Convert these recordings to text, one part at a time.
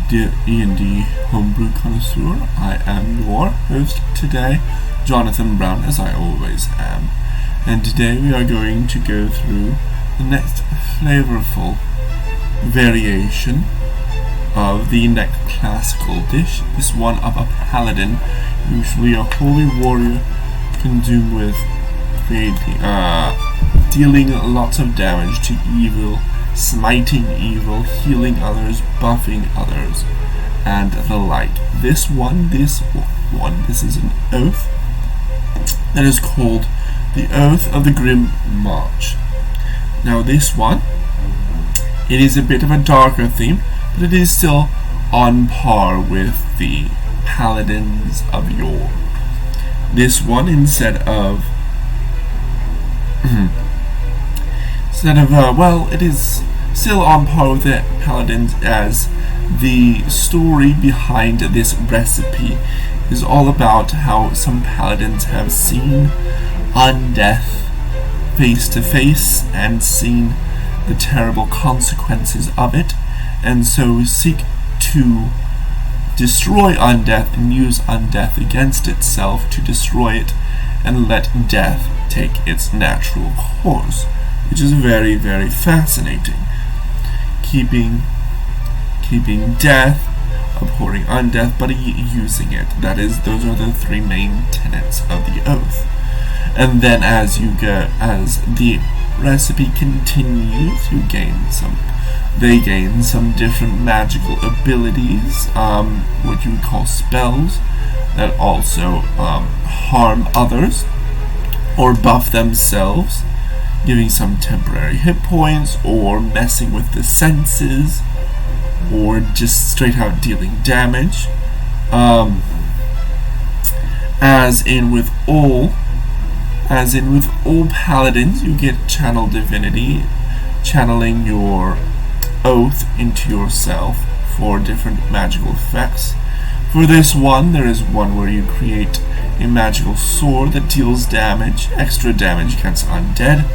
Dear E&D Homebrew Connoisseur, I am your host today, Jonathan Brown, as I always am. And today we are going to go through the next flavorful variation of the next classical dish. This one of a paladin, usually a holy warrior, consumed with creating, dealing lots of damage to evil, smiting evil, healing others, buffing others, and the like. This is an oath that is called the Oath of the Grim March. Now this one, it is a bit of a darker theme, but it is still on par with the paladins of yore. This one, instead of it is still on par with the paladins, as the story behind this recipe is all about how some paladins have seen undeath face to face and seen the terrible consequences of it, and so seek to destroy undeath and use undeath against itself to destroy it and let death take its natural course, which is very, very fascinating. Keeping death, abhorring undeath, but using it. Those are the three main tenets of the oath. And then as the recipe continues, they gain some different magical abilities, what you would call spells, that also harm others or buff themselves, giving some temporary hit points, or messing with the senses, or just straight out dealing damage. As in with all paladins, you get channel divinity, channeling your oath into yourself for different magical effects. For this one, there is one where you create a magical sword that deals extra damage against undead,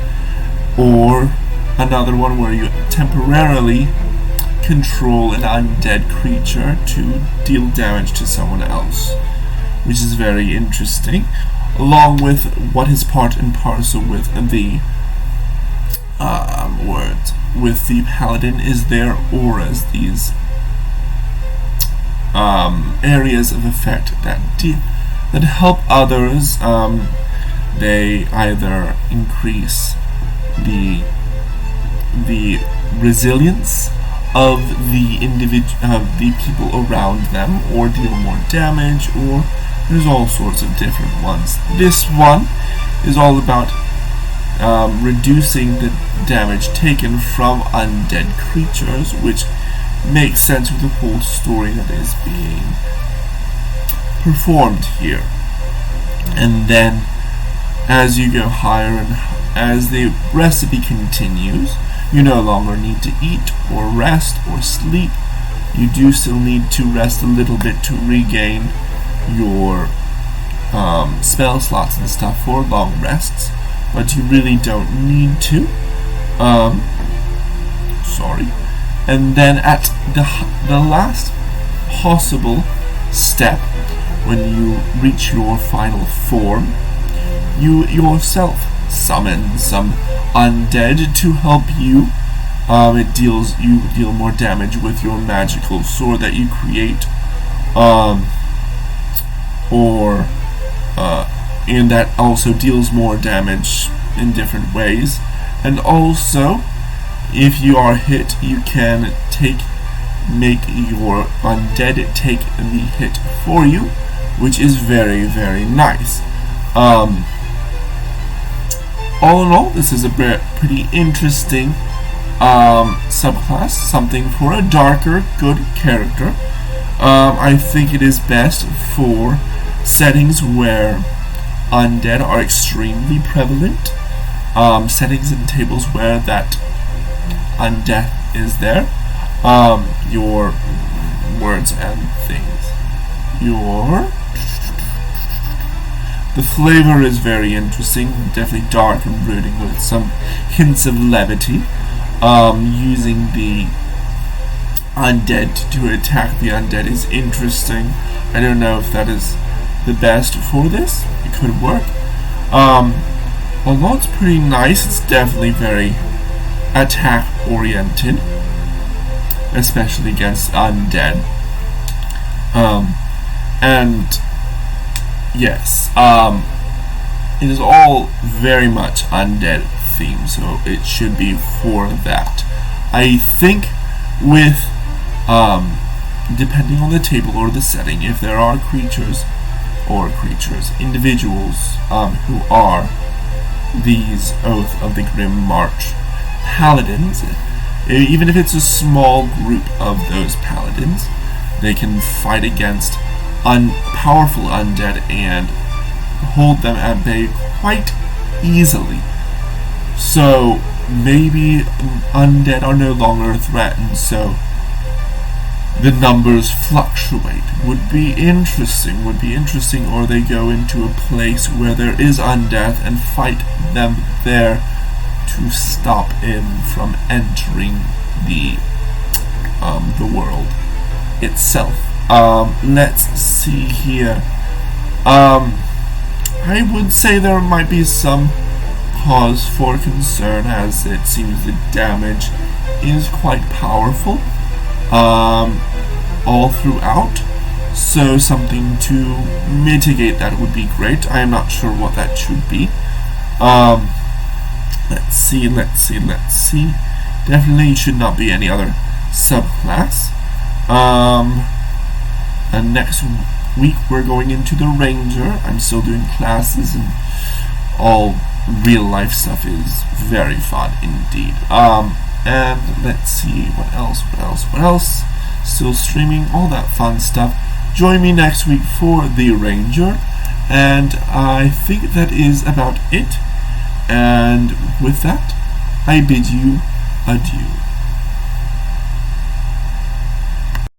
or another one where you temporarily control an undead creature to deal damage to someone else, which is very interesting, along with what is part and parcel with the paladin is their auras, these areas of effect that help others. They either increase the resilience of the people around them, or deal more damage, or there's all sorts of different ones. This one is all about reducing the damage taken from undead creatures, which makes sense with the whole story that is being performed here. And then as you go higher and as the recipe continues, you no longer need to eat or rest or sleep. You do still need to rest a little bit to regain your spell slots and stuff for long rests, but you really don't need to. And then at the last possible step, when you reach your final form, you yourself summon some undead to help you. You deal more damage with your magical sword that you create, and that also deals more damage in different ways. And also, if you are hit, you can make your undead take the hit for you, which is very, very nice. All in all, this is a pretty interesting subclass, something for a darker, good character. I think it is best for settings where undead are extremely prevalent, settings and tables where that undeath is there. Your words and things. The flavor is very interesting, definitely dark and brooding with some hints of levity, using the undead to attack the undead is interesting. I don't know if that is the best for this. It could work. A lot's pretty nice. It's definitely very attack oriented, especially against undead. And yes, it is all very much undead themed, so it should be for that. I think with depending on the table or the setting, if there are individuals who are these Oath of the Grim March paladins, even if it's a small group of those paladins, they can fight against powerful undead and hold them at bay quite easily. So maybe undead are no longer threatened, so the numbers fluctuate. Would be interesting, or they go into a place where there is undeath and fight them there to stop him from entering the world itself. Let's see here. I would say there might be some cause for concern, as it seems the damage is quite powerful all throughout, so something to mitigate that would be great. I am not sure what that should be. Let's see. Definitely should not be any other subclass. And next week we're going into the Ranger. I'm still doing classes, and all real life stuff is very fun indeed. And let's see what else. Still streaming, all that fun stuff. Join me next week for the Ranger, and I think that is about it. And with that, I bid you adieu.